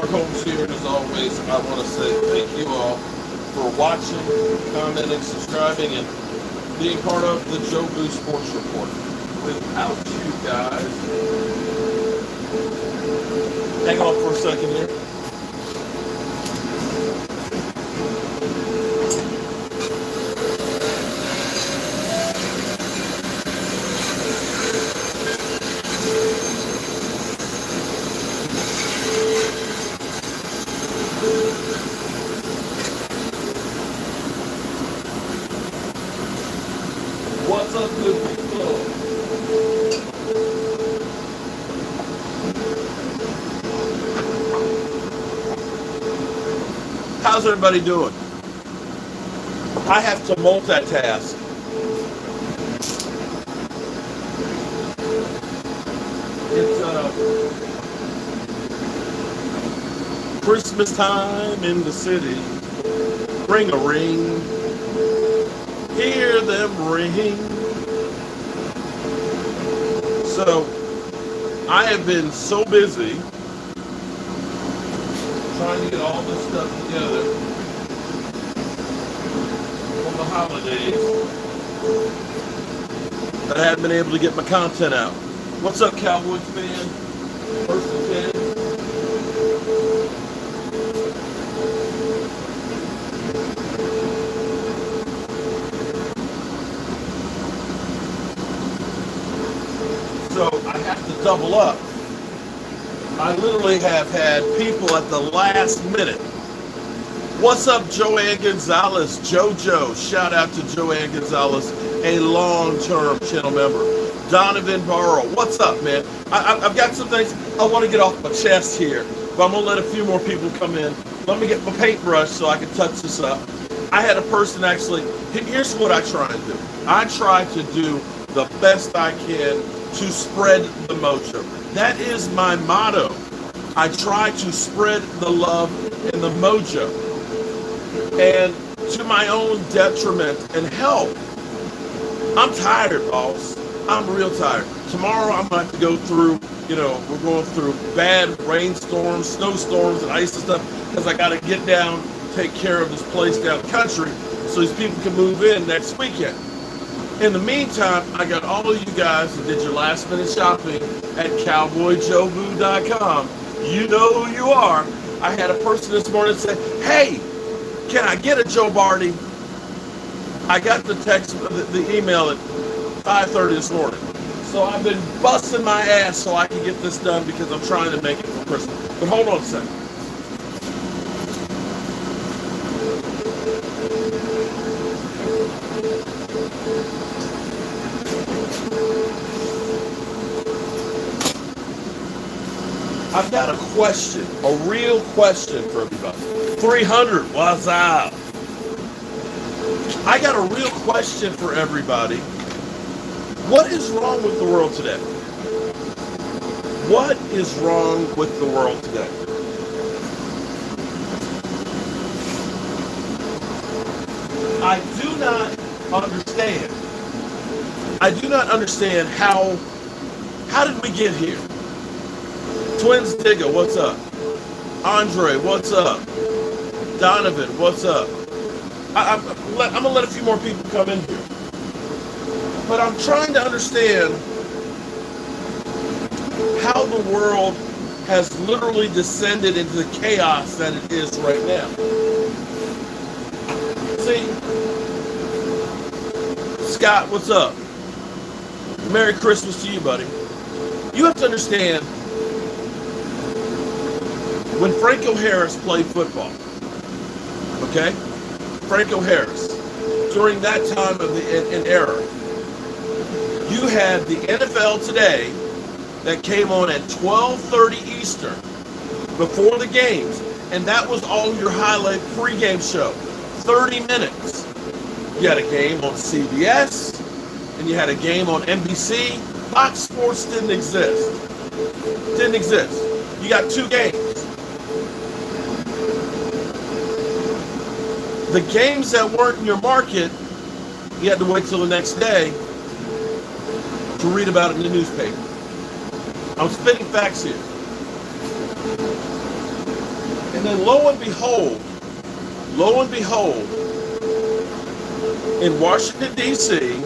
Mark Holmes here, and as always, I want to say thank you all for watching, commenting, subscribing, and being part of the Joe Boo Sports Report. Without you guys, hang on for a second here. What's up, good people? How's everybody doing? I have to multitask. It's Christmas time in the city. Ring a ring. Hear them ring. So, I have been so busy trying to get all this stuff together for the holidays that I haven't been able to get my content out. What's up, Cowboys fan? First and 10. So I have to double up. I literally have had people at the last minute. What's up, Joanne Gonzalez? JoJo. Shout out to Joanne Gonzalez, a long-term channel member. Donovan Barrow. What's up, man? I've got some things I want to get off my chest here, but I'm going to let a few more people come in. Let me get my paintbrush so I can touch this up. I had a person actually, here's what I try and do. I try to do the best I can to spread the mojo. That is my motto. I try to spread the love and the mojo. And to my own detriment and help. I'm tired, boss. I'm real tired. Tomorrow I'm going to have to go through, we're going through bad rainstorms, snowstorms, and ice and stuff, because I got to get down, take care of this place down country so these people can move in next weekend. In the meantime, I got all of you guys who did your last minute shopping at cowboyjoeboo.com. You know who you are. I had a person this morning say, hey, can I get a Joe Barty? I got the text, the email at 5:30 this morning. So I've been busting my ass so I can get this done because I'm trying to make it for Christmas. But hold on a second. I've got a question, a real question for everybody. 300, what's up? I got a real question for everybody. What is wrong with the world today? What is wrong with the world today? I do not understand. I do not understand how did we get here? Twins Digga, what's up? Andre, what's up? Donovan, what's up? I'm going to let a few more people come in here. But I'm trying to understand how the world has literally descended into the chaos that it is right now. See, Scott, what's up? Merry Christmas to you, buddy. You have to understand, when Franco Harris played football, okay? Franco Harris, during that time of an era, you had the NFL Today that came on at 12:30 Eastern before the games, and that was all your highlight pregame show, 30 minutes. You had a game on CBS, and you had a game on NBC. Fox Sports didn't exist. Didn't exist. You got two games. The games that weren't in your market, you had to wait till the next day to read about it in the newspaper. I'm spitting facts here. then lo and behold, in Washington, D.C.,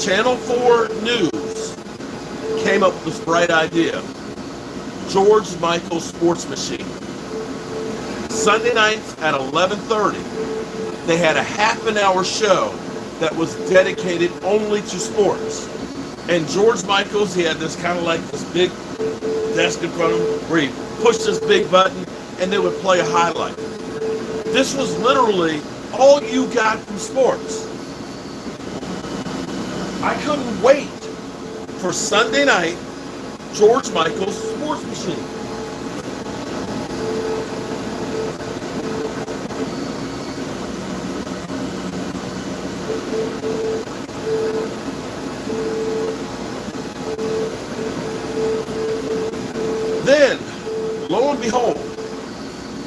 Channel 4 News came up with this bright idea. George Michael's Sports Machine. Sunday nights at 11:30, they had a half an hour show that was dedicated only to sports. And George Michael's, he had this kind of like this big desk in front of him where he pushed this big button and they would play a highlight. This was literally all you got from sports. I couldn't wait for Sunday night George Michael's Sports Machine. Then, lo and behold,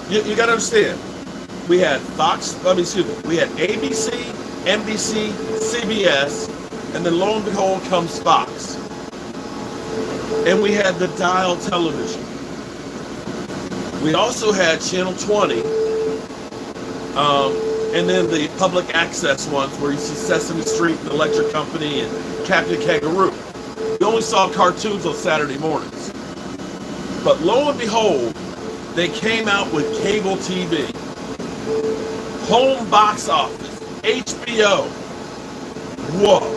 you got to understand, we had we had ABC, NBC, CBS, and then lo and behold comes Fox. And we had the dial television. We also had Channel 20, and then the public access ones where you see Sesame Street and Electric Company and Captain Kangaroo. We only saw cartoons on Saturday mornings. But lo and behold, they came out with cable TV, home box office, HBO. Whoa.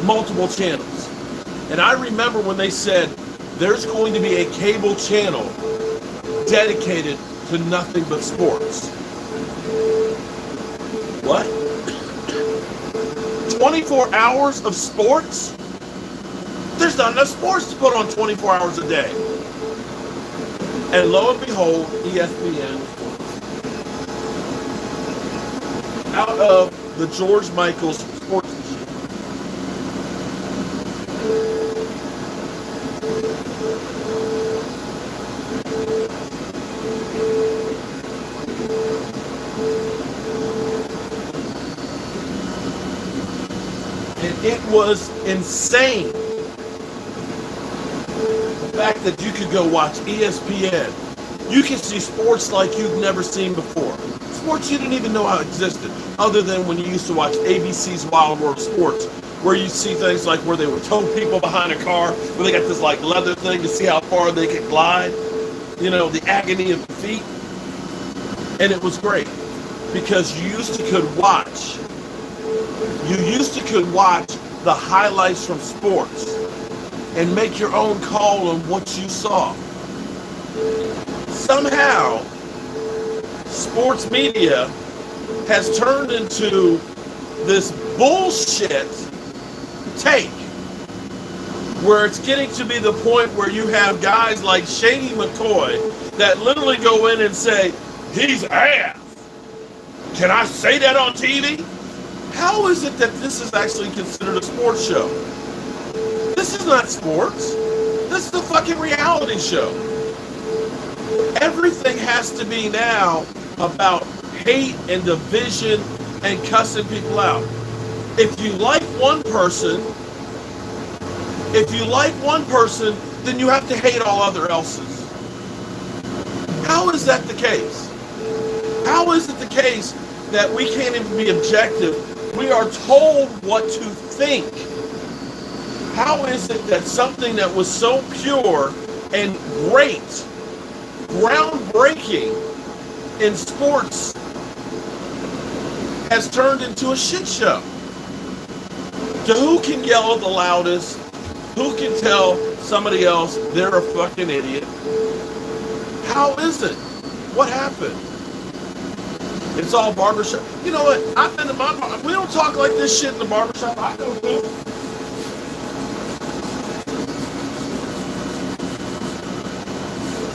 Multiple channels. And I remember when they said there's going to be a cable channel dedicated to nothing but sports. What? 24 hours of sports? There's not enough sports to put on 24 hours a day. And lo and behold, ESPN out of the George Michael's Sports Machine. And it was insane. The fact that you could go watch ESPN. You can see sports like you've never seen before. Sports you didn't even know how existed, other than when you used to watch ABC's Wild World of Sports, where you see things like where they would tow people behind a car, where they got this like leather thing to see how far they could glide. You know, the agony of the feet. And it was great because you used to could watch the highlights from sports and make your own call on what you saw. Somehow, sports media has turned into this bullshit take where it's getting to be the point where you have guys like Shady McCoy that literally go in and say, he's ass. Can I say that on TV? How is it that this is actually considered a sports show? This is not sports. This is a fucking reality show. Everything has to be now about hate and division and cussing people out. If you like one person, then you have to hate all other else's. How is that the case? How is it the case that we can't even be objective? We are told what to think. How is it that something that was so pure and great, groundbreaking in sports has turned into a shit show? To who can yell the loudest? Who can tell somebody else they're a fucking idiot? How is it? What happened? It's all barbershop. You know what? I've been to my bar. We don't talk like this shit in the barbershop. I go to.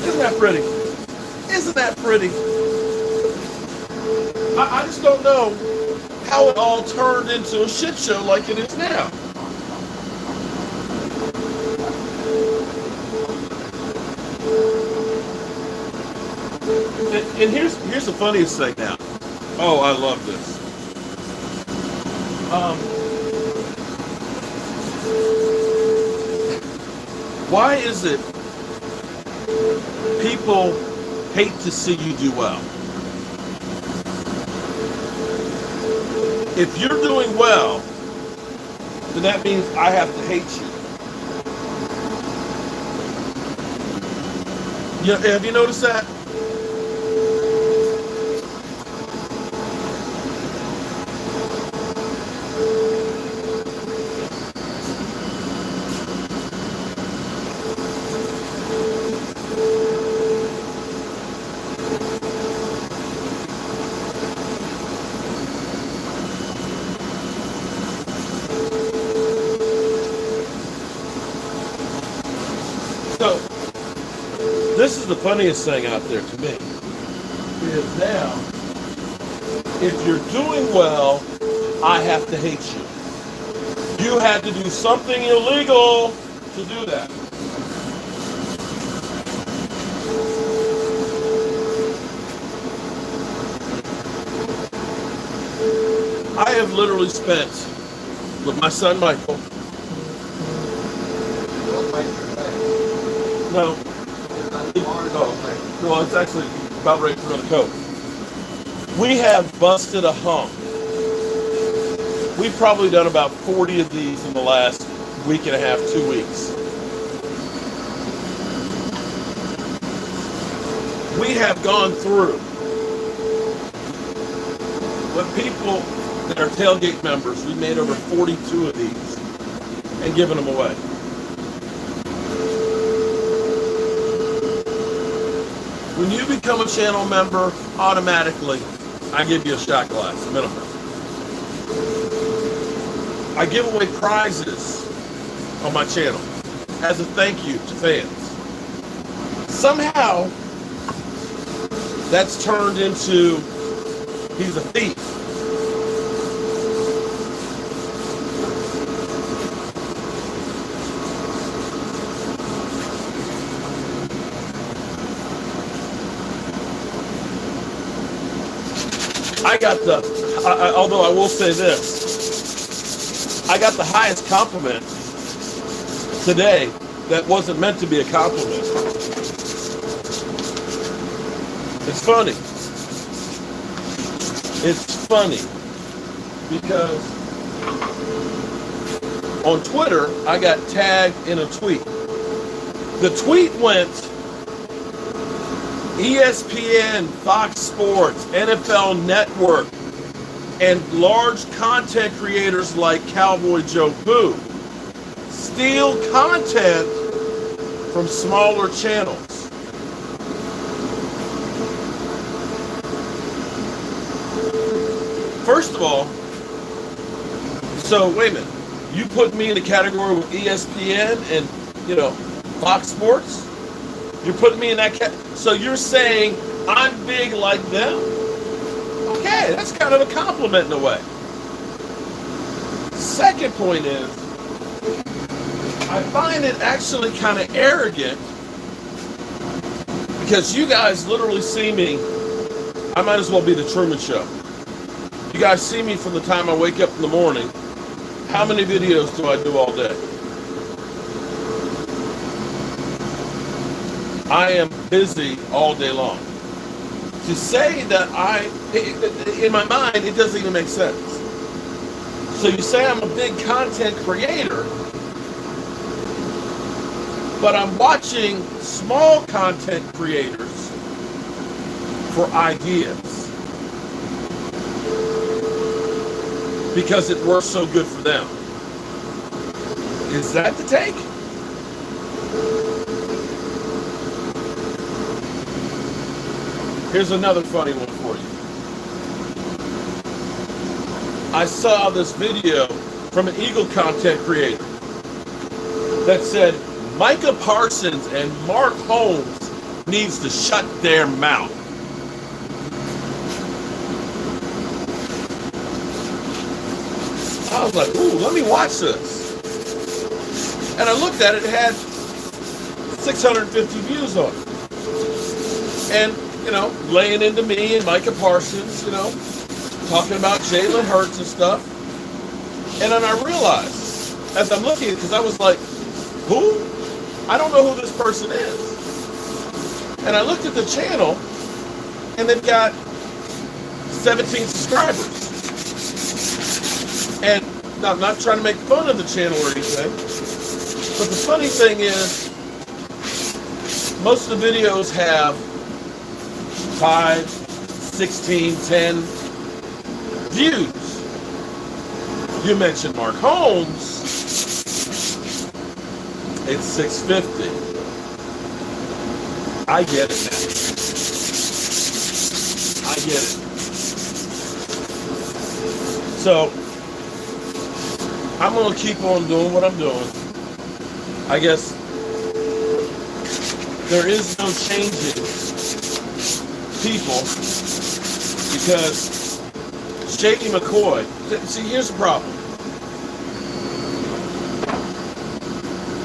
Isn't that pretty? Isn't that pretty? I just don't know how it all turned into a shit show like it is now. And here's the funniest thing now. Oh, I love this. Why is it people hate to see you do well. If you're doing well, then that means I have to hate you. Yeah, have you noticed that? So, this is the funniest thing out there to me, is now, if you're doing well, I have to hate you. You had to do something illegal to do that. I have literally spent, with my son Michael, no, it's actually about ready for another coat. We have busted a hump. We've probably done about 40 of these in the last week and a half, 2 weeks. We have gone through with people that are tailgate members. We made over 42 of these and given them away. When you become a channel member, automatically, I give you a shot glass, minimum. I give away prizes on my channel as a thank you to fans. Somehow, that's turned into, he's a thief. Although I will say this, I got the highest compliment today that wasn't meant to be a compliment. It's funny. It's funny because on Twitter, I got tagged in a tweet. The tweet went, ESPN, Fox Sports, NFL Network, and large content creators like Cowboy Joe Boo steal content from smaller channels. First of all, so wait a minute, you put me in the category with ESPN and, Fox Sports? You're putting me in that category? So you're saying I'm big like them? Okay, that's kind of a compliment in a way. Second point is, I find it actually kind of arrogant because you guys literally see me. I might as well be the Truman Show. You guys see me from the time I wake up in the morning. How many videos do I do all day? I am busy all day long. To say that in my mind, it doesn't even make sense. So you say I'm a big content creator, but I'm watching small content creators for ideas because it works so good for them. Is that the take? Here's another funny one for you. I saw this video from an Eagle content creator that said Micah Parsons and Mark Holmes needs to shut their mouth. I was like, ooh, let me watch this. And I looked at it, it had 650 views on it. And laying into me and Micah Parsons, talking about Jalen Hurts and stuff. And then I realized, as I'm looking at it, because I was like, who? I don't know who this person is. And I looked at the channel, and they've got 17 subscribers. And now, I'm not trying to make fun of the channel or anything, but the funny thing is, most of the videos have 5, 16, 10 views. You mentioned Mark Holmes, it's 650. I get it now. I get it. So, I'm going to keep on doing what I'm doing. I guess there is no changing people because Shady McCoy, see, here's the problem.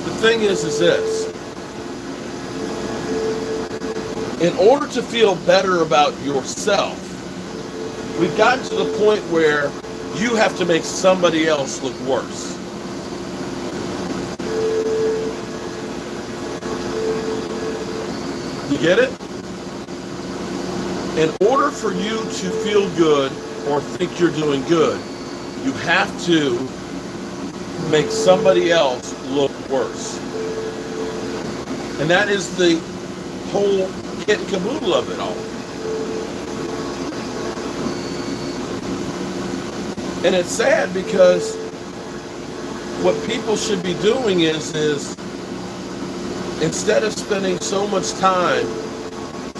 The thing is this. In order to feel better about yourself, we've gotten to the point where you have to make somebody else look worse. You get it? In order for you to feel good or think you're doing good, you have to make somebody else look worse. And that is the whole kit and caboodle of it all. And it's sad because what people should be doing is instead of spending so much time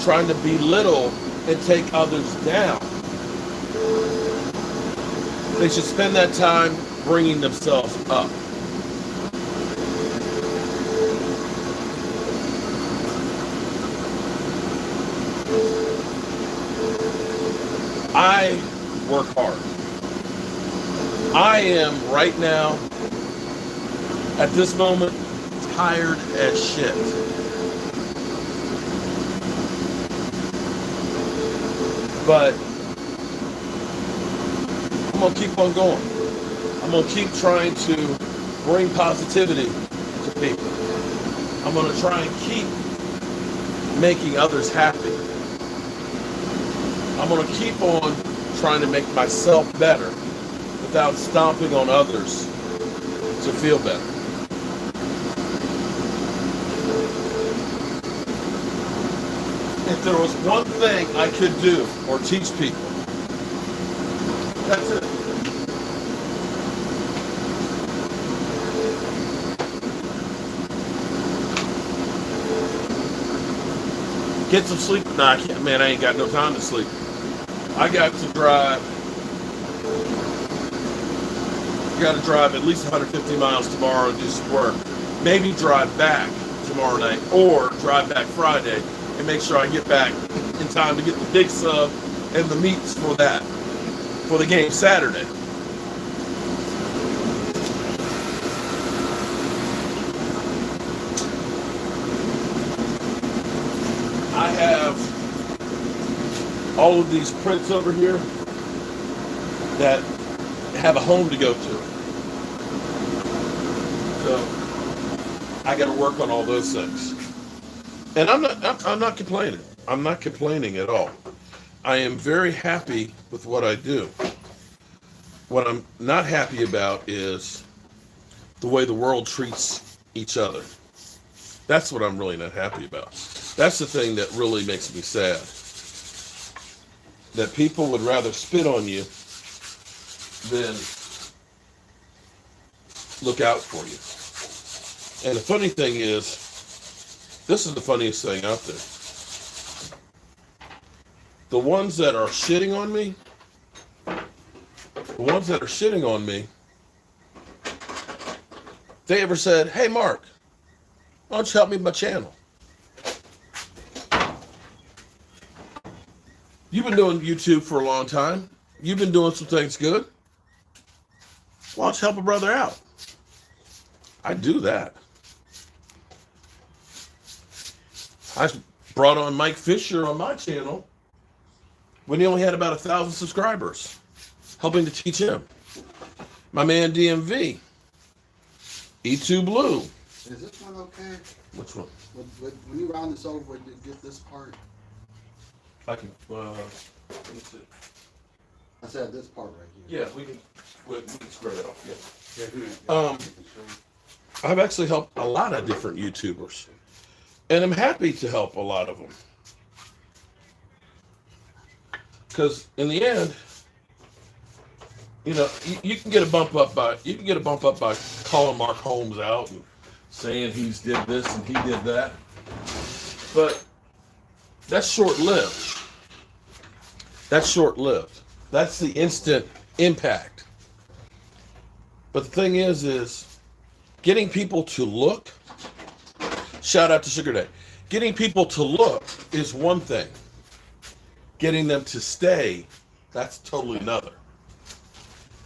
trying to belittle and take others down, they should spend that time bringing themselves up. I work hard. I am right now, at this moment, tired as shit. But I'm going to keep on going. I'm going to keep trying to bring positivity to people. I'm going to try and keep making others happy. I'm going to keep on trying to make myself better without stomping on others to feel better. If there was one thing I could do or teach people, that's it. Get some sleep. Nah, I can't, man, I ain't got no time to sleep. I got to drive at least 150 miles tomorrow and do some work. Maybe drive back tomorrow night or drive back Friday and make sure I get back in time to get the big sub and the meats for the game Saturday. I have all of these prints over here that have a home to go to. So I got to work on all those things. And I'm not complaining. I'm not complaining at all. I am very happy with what I do. What I'm not happy about is the way the world treats each other. That's what I'm really not happy about. That's the thing that really makes me sad. That people would rather spit on you than look out for you. And the funny thing is, this is the funniest thing out there. The ones that are shitting on me, they ever said, "Hey Mark, why don't you help me with my channel? You've been doing YouTube for a long time. You've been doing some things good. Why don't you help a brother out?" I do that. I brought on Mike Fisher on my channel when he only had about 1,000 subscribers, helping to teach him. My man DMV, E2 Blue. Is this one okay? Which one? When you round this over, get this part. I can. Let me see. I said this part right here. Yeah, we can spread it off. Yeah. Yeah. I've actually helped a lot of different YouTubers, and I'm happy to help a lot of them. Because in the end, you can get a bump up by calling Mark Holmes out and saying he's did this and he did that, but that's short-lived. That's short-lived. That's the instant impact. But the thing is getting people to look. Shout out to Sugar Day. Getting people to look is one thing. Getting them to stay, that's totally another.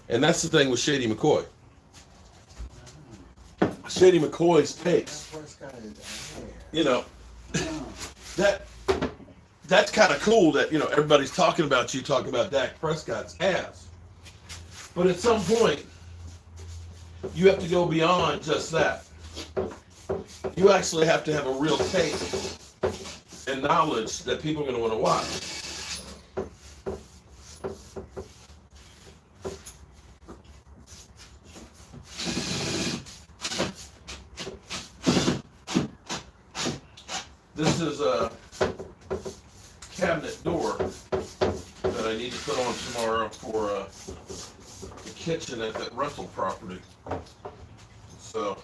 And that's the thing with Shady McCoy. Shady McCoy's takes, that's kind of cool that, everybody's talking about Dak Prescott's ass. But at some point, you have to go beyond just that. You actually have to have a real take and knowledge that people are going to want to watch. This is a cabinet door that I need to put on tomorrow for the kitchen at that rental property. So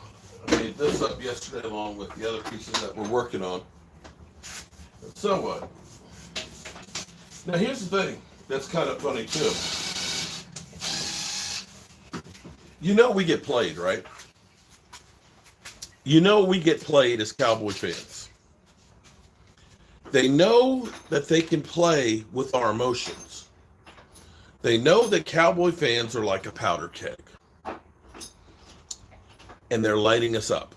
I made this up yesterday along with the other pieces that we're working on. So what? Now here's the thing that's kind of funny too. We get played, right? We get played as Cowboy fans. They know that they can play with our emotions. They know that Cowboy fans are like a powder keg. And they're lighting us up.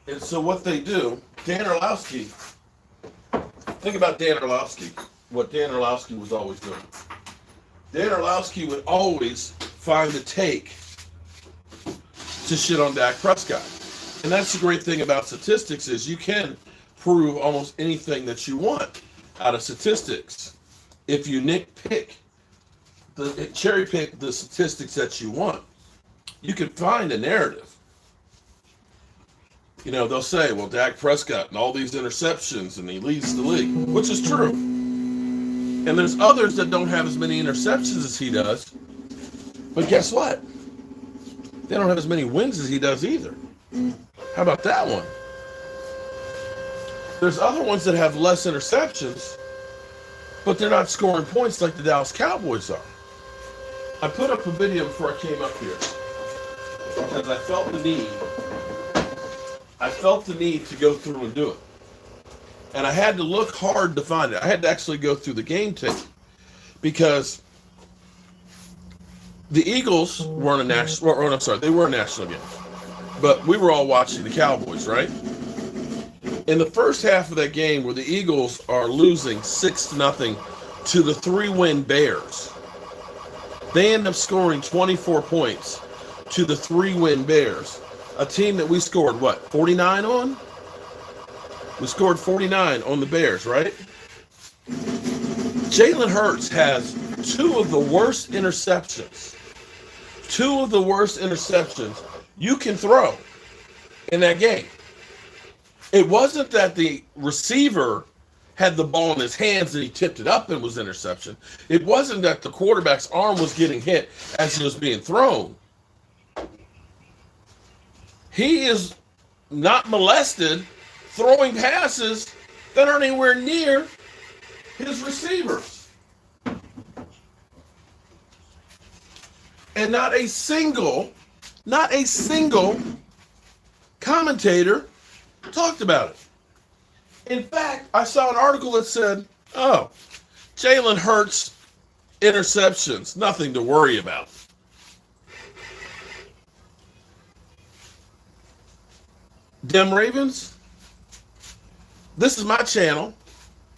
And so what they do, Dan Orlowski, think about Dan Orlowski, what Dan Orlowski was always doing. Dan Orlowski would always find a take to shit on Dak Prescott. And that's the great thing about statistics is you can prove almost anything that you want out of statistics. If you cherry pick the statistics that you want, you can find a narrative. They'll say, well, Dak Prescott and all these interceptions and he leads the league, which is true. And there's others that don't have as many interceptions as he does. But guess what? They don't have as many wins as he does either. How about that one? There's other ones that have less interceptions, but they're not scoring points like the Dallas Cowboys are. I put up a video before I came up here because I felt the need to go through and do it. And I had to look hard to find it. I had to actually go through the game tape because the Eagles weren't a national, they were a national game. But we were all watching the Cowboys, right? In the first half of that game where the Eagles are losing 6-0 to the 3-win Bears, they end up scoring 24 points to the 3-win Bears. A team that we scored, 49 on? We scored 49 on the Bears, right? Jalen Hurts has two of the worst interceptions you can throw in that game. It wasn't that the receiver had the ball in his hands and he tipped it up and was interception. It wasn't that the quarterback's arm was getting hit as it was being thrown. He is not molested throwing passes that aren't anywhere near his receivers. And not a single commentator talked about it. In fact, I saw an article that said, Jalen Hurts interceptions, nothing to worry about. Dem Ravens, this is my channel.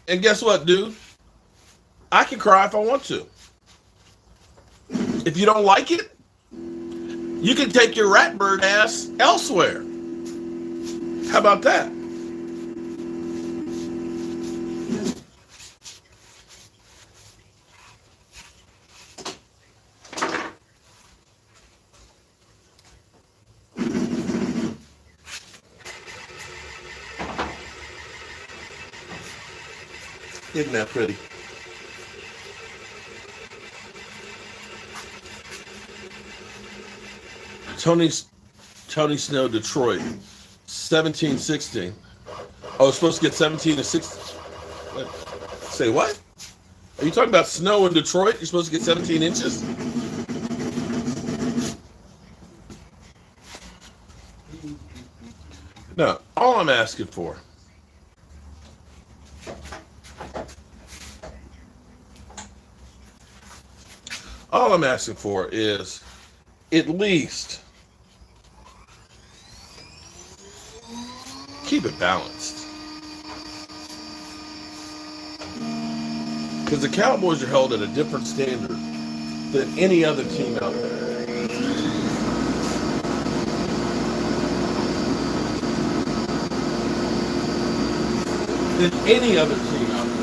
And guess what, dude? I can cry if I want to. If you don't like it, you can take your ratbird ass elsewhere. How about that? Isn't that pretty? Tony Snow, Detroit, 17-16. Oh, it's supposed to get 17 to 16. Say what? Are you talking about snow in Detroit? You're supposed to get 17 inches? No, all I'm asking for. All I'm asking for is at least keep it balanced. Because the Cowboys are held at a different standard than any other team out there. Than any other team out there.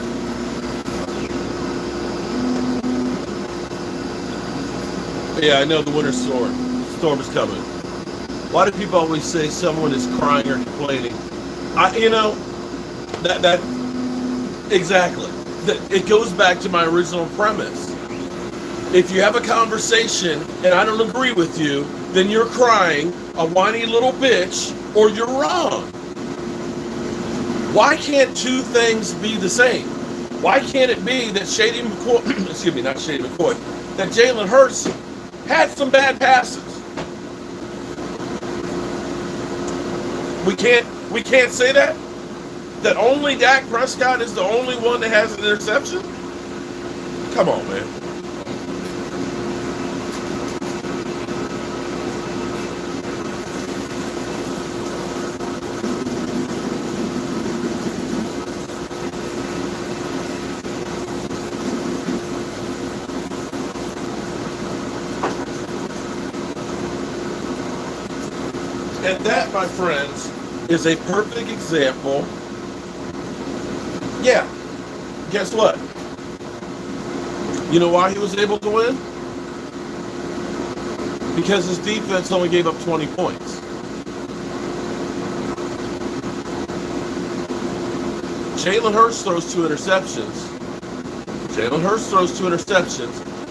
Yeah, I know the winter storm is coming. Why do people always say someone is crying or complaining? That exactly. It goes back to my original premise. If you have a conversation and I don't agree with you, then you're crying, a whiny little bitch, or you're wrong. Why can't two things be the same? Why can't it be that Shady McCoy, excuse me, not Shady McCoy, that Jalen Hurts had some bad passes? We can't say that? That only Dak Prescott is the only one that has an interception? Come on, man. And that, my friends, is a perfect example. Yeah, guess what? You know why he was able to win? Because his defense only gave up 20 points. Jalen Hurts throws two interceptions.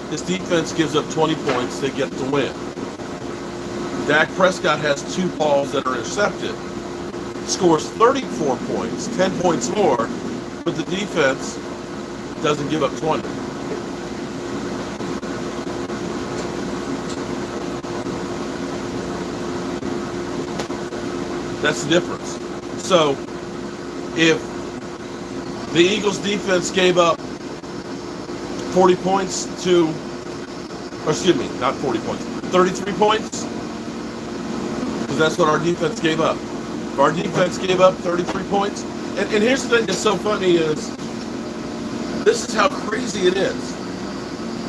His defense gives up 20 points. They get the win. Dak Prescott has two balls that are intercepted. Scores 34 points, 10 points more, but the defense doesn't give up 20. That's the difference. So, if the Eagles defense gave up 40 points to, or excuse me, not 40 points, 33 points, because that's what our defense gave up. Our defense gave up 33 points. And here's the thing that's so funny is, this is how crazy it is.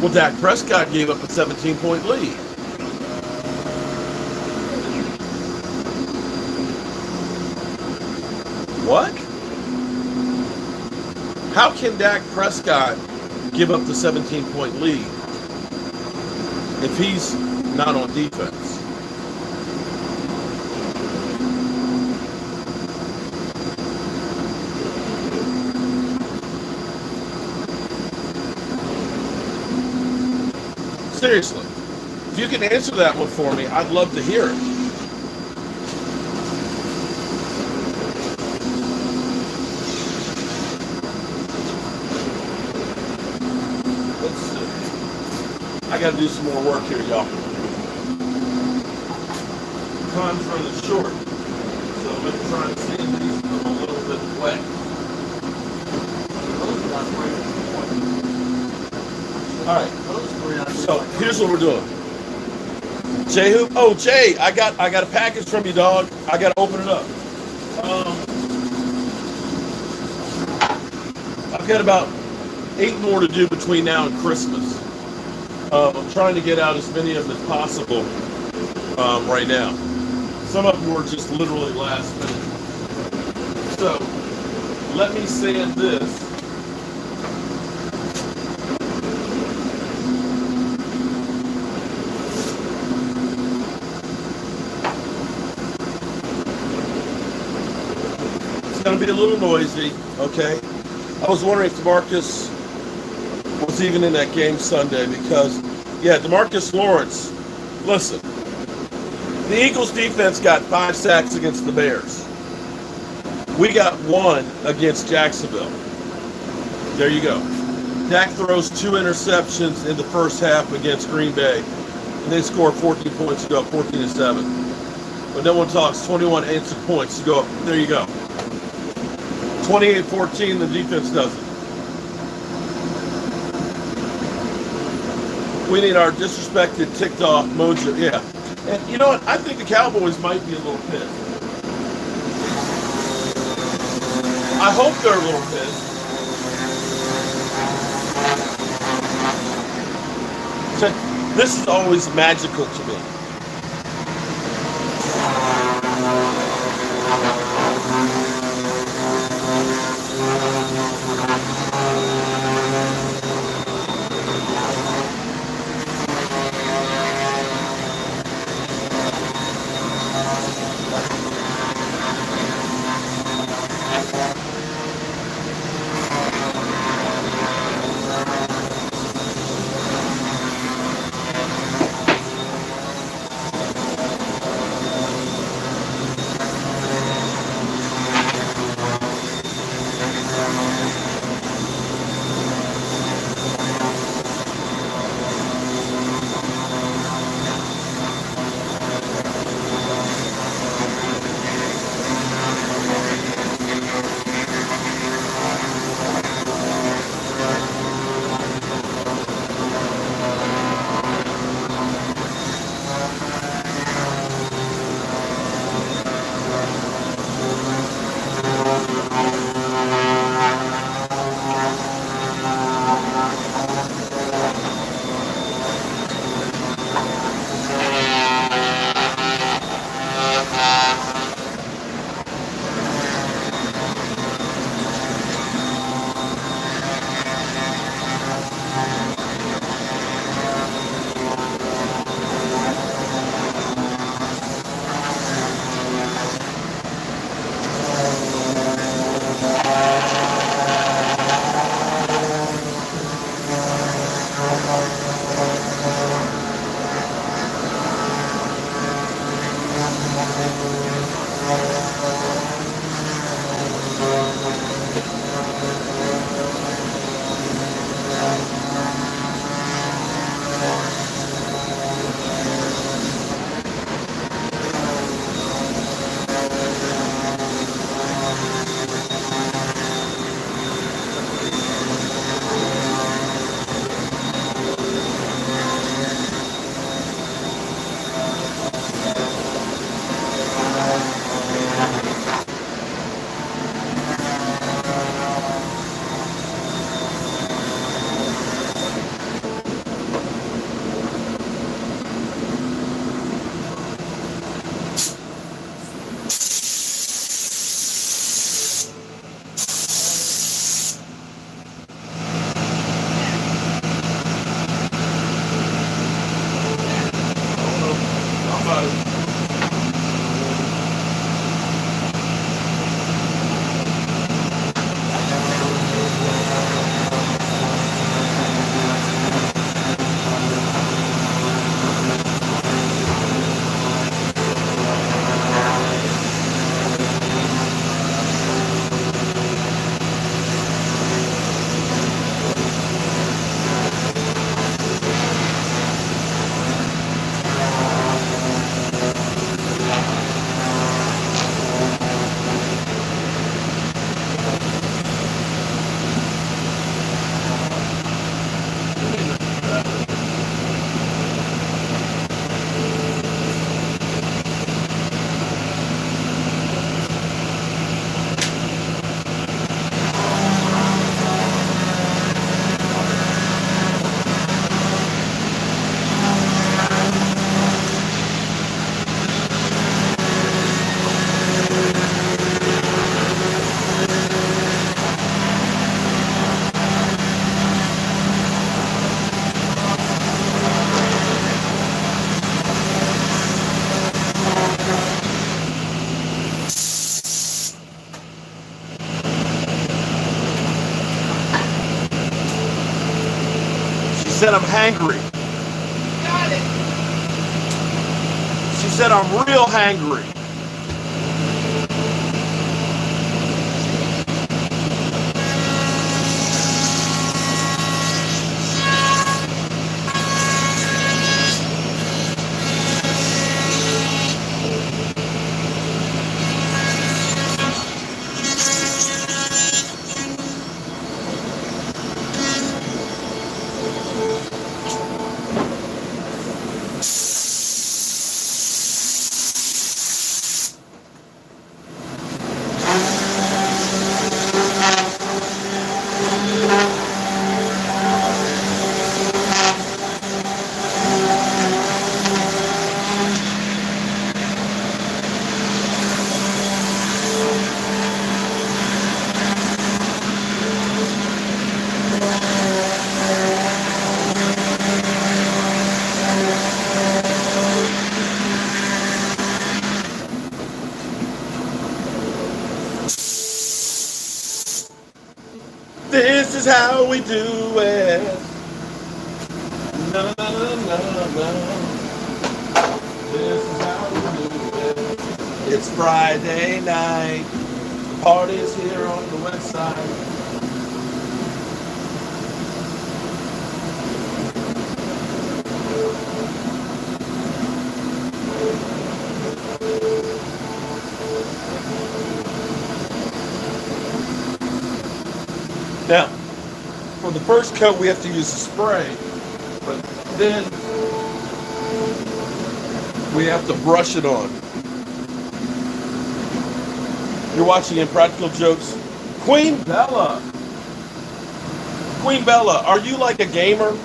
Well, Dak Prescott gave up a 17-point lead. What? How can Dak Prescott give up the 17-point lead if he's not on defense? Seriously, if you can answer that one for me, I'd love to hear it. Let's see. I got to do some more work here, y'all. Time's running short, so I'm going to try and see these a little bit wet. All right. So here's what we're doing. Jehu, oh Jay, I got a package from you, dog. I got to open it up. I I've got about 8 more to do between now and Christmas. I'm trying to get out as many of them as possible right now. Some of them were just literally last minute. So let me sand this. It's going to be a little noisy, okay? I was wondering if DeMarcus was even in that game Sunday because, yeah, DeMarcus Lawrence, listen, the Eagles defense got 5 sacks against the Bears. We got 1 against Jacksonville. There you go. Dak throws 2 interceptions in the first half against Green Bay, and they scored 14 points to go up 14-7. But no one talks 21 answered points to go up. There you go. 28-14, the defense does it. We need our disrespected, ticked off mojo. Yeah. And you know what? I think the Cowboys might be a little pissed. I hope they're a little pissed. This is always magical to me. said I'm hangry. Got it. She said I'm real hangry. This is how we do it. No, no, no, no, no. This is how we do it. It's Friday night. The party's here on the west side. Now, for the first coat, we have to use a spray, but then we have to brush it on. You're watching Impractical Jokes. Queen Bella. Queen Bella, are you like a gamer?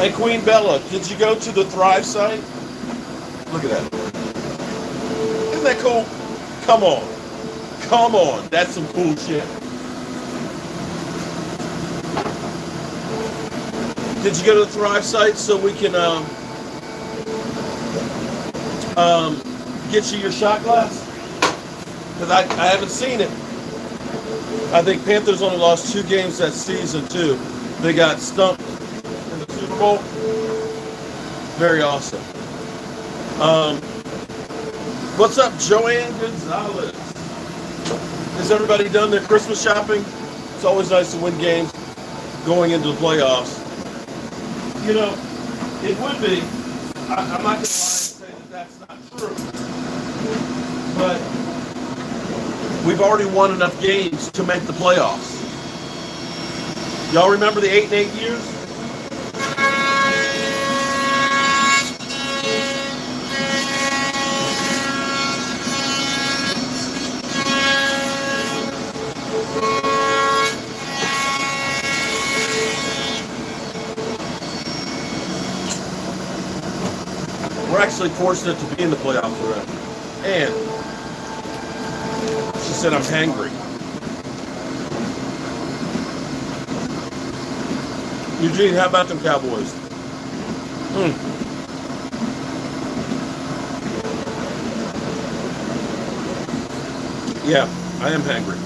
Hey, Queen Bella, did you go to the Thrive site? Look at that. Isn't that cool? Come on. Come on. That's some cool shit. Did you go to the Thrive site so we can get you your shot glass? Because I haven't seen it. I think Panthers only lost 2 games that season, too. They got stumped in the Super Bowl. Very awesome. What's up, Joanne Gonzalez? Has everybody done their Christmas shopping? It's always nice to win games going into the playoffs. You know, it would be. I'm not going to lie and say that that's not true. But we've already won enough games to make the playoffs. Y'all remember the 8-8 years? We're actually fortunate to be in the playoffs already. And she said I'm hangry. Eugene, how about them Cowboys? Yeah, I am hangry.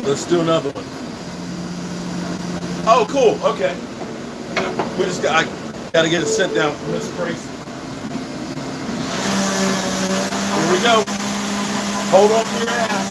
Let's do another one. Oh, cool. Okay. I got to get it sent down from Miss Tracy. Here we go. Hold on to your ass.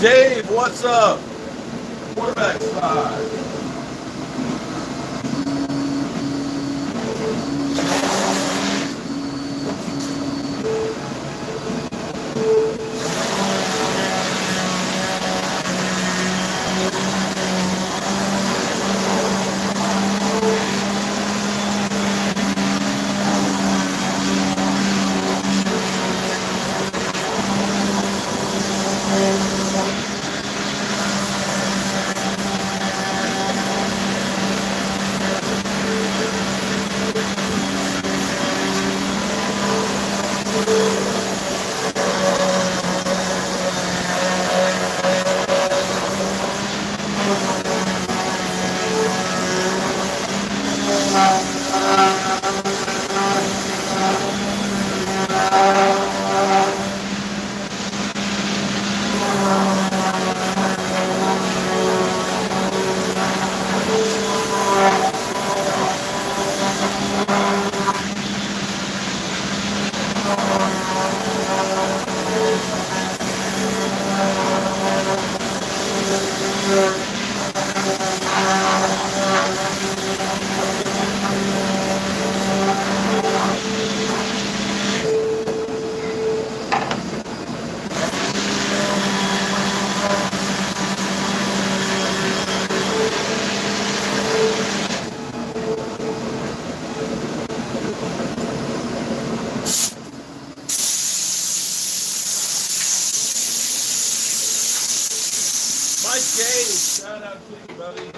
Dave, what's up? Quarterback side. Mike Gage, shout out to you, buddy.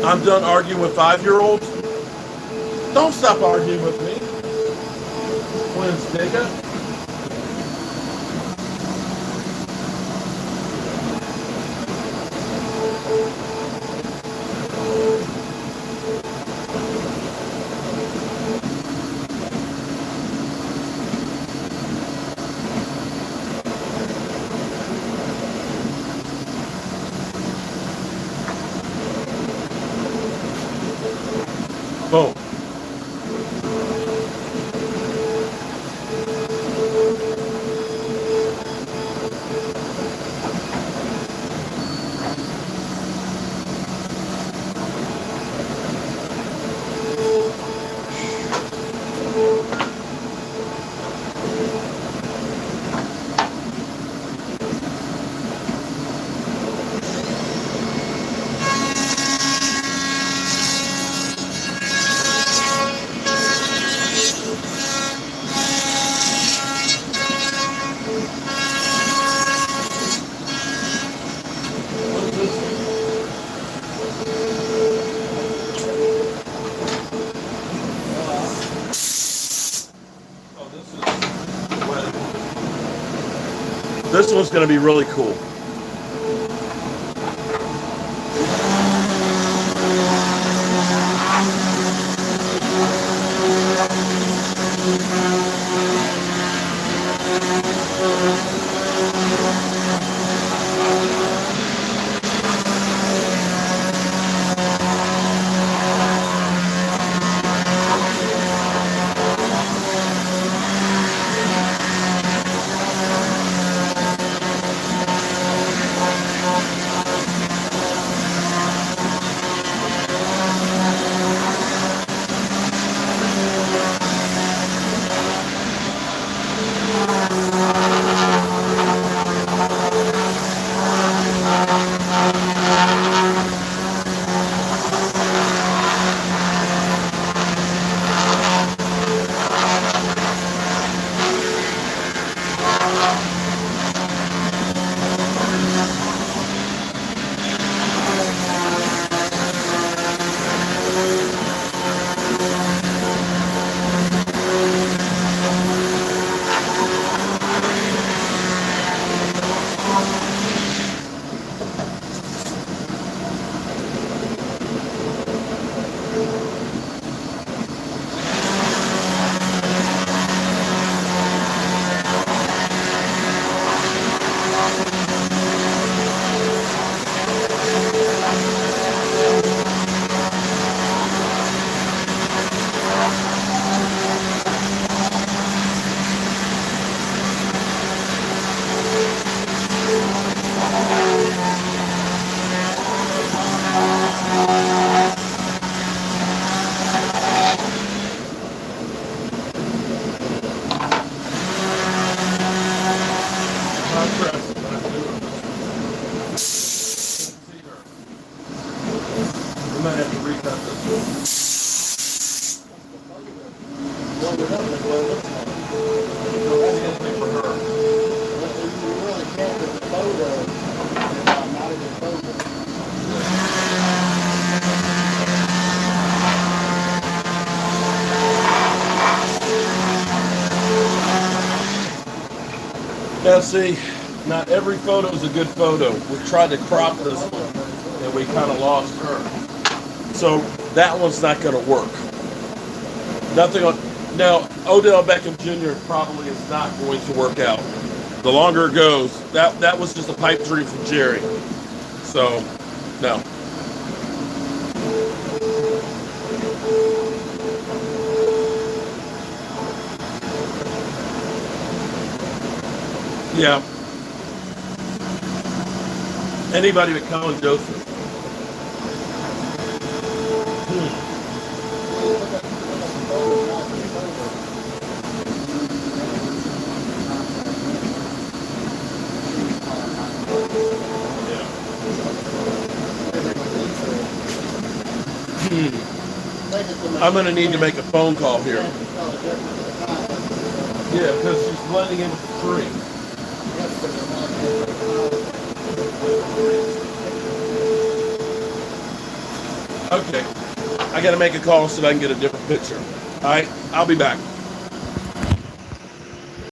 I'm done arguing with 5-year-olds. Don't stop arguing with me. Twins, nigga. Boom. This one's going to be really cool. Now see, not every photo is a good photo. We tried to crop this one and we kind of lost her. So that one's not going to work. Nothing on. Now, Odell Beckham Jr. probably is not going to work out. The longer it goes, that was just a pipe dream from Jerry. So, no. Yeah. Anybody but Colin Joseph. I'm going to need to make a phone call here. Yeah, because she's blending in with the tree. Okay. I got to make a call so that I can get a different picture. All right. I'll be back.